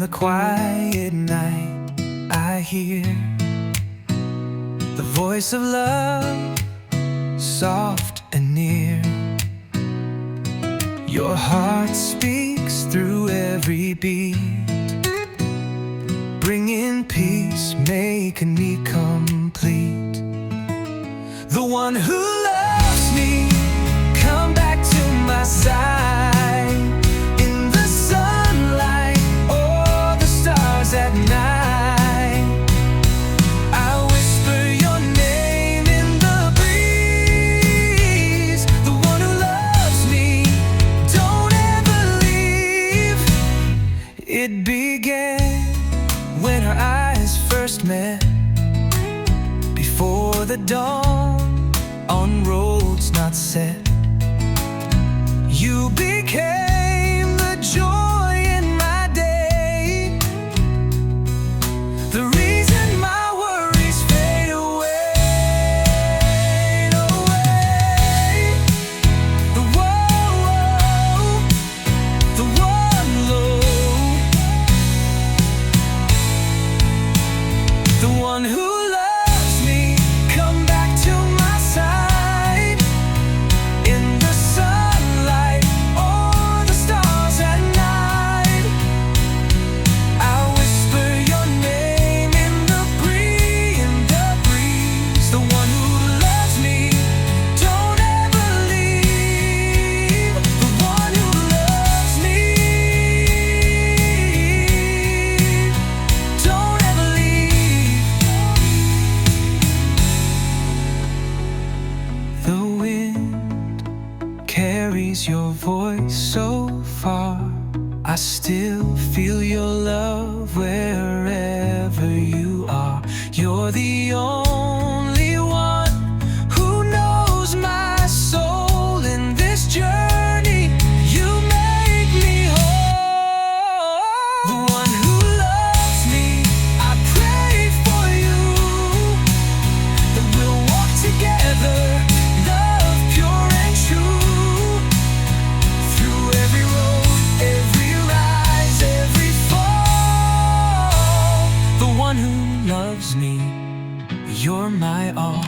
the quiet night I hear the voice of love, soft and near. Your heart speaks through every beat, bringing peace, making me complete. The one who loves me, come back to my side, in the sunlight or the stars at night. I whisper your name in the breeze. The one who loves me, don't ever leave. It began when our eyes first met, before the dawn, on roads not set. You became the joy in my day, the reason my worries fade away, away. The one low, the one who loves me, come back to my side, in the sunlight or the stars at night. I whisper your name in the breeze. The one who loves me, don't ever leave. The one who loves me, don't ever leave. The wind carries your voice so far. I still feel your love wherever you are. You're the only one who knows my soul in this journey. You make me whole. The one who loves me, I pray for you, that we'll walk together, love pure and true, through every road, every rise, every fall. The one who loves me, you're my all.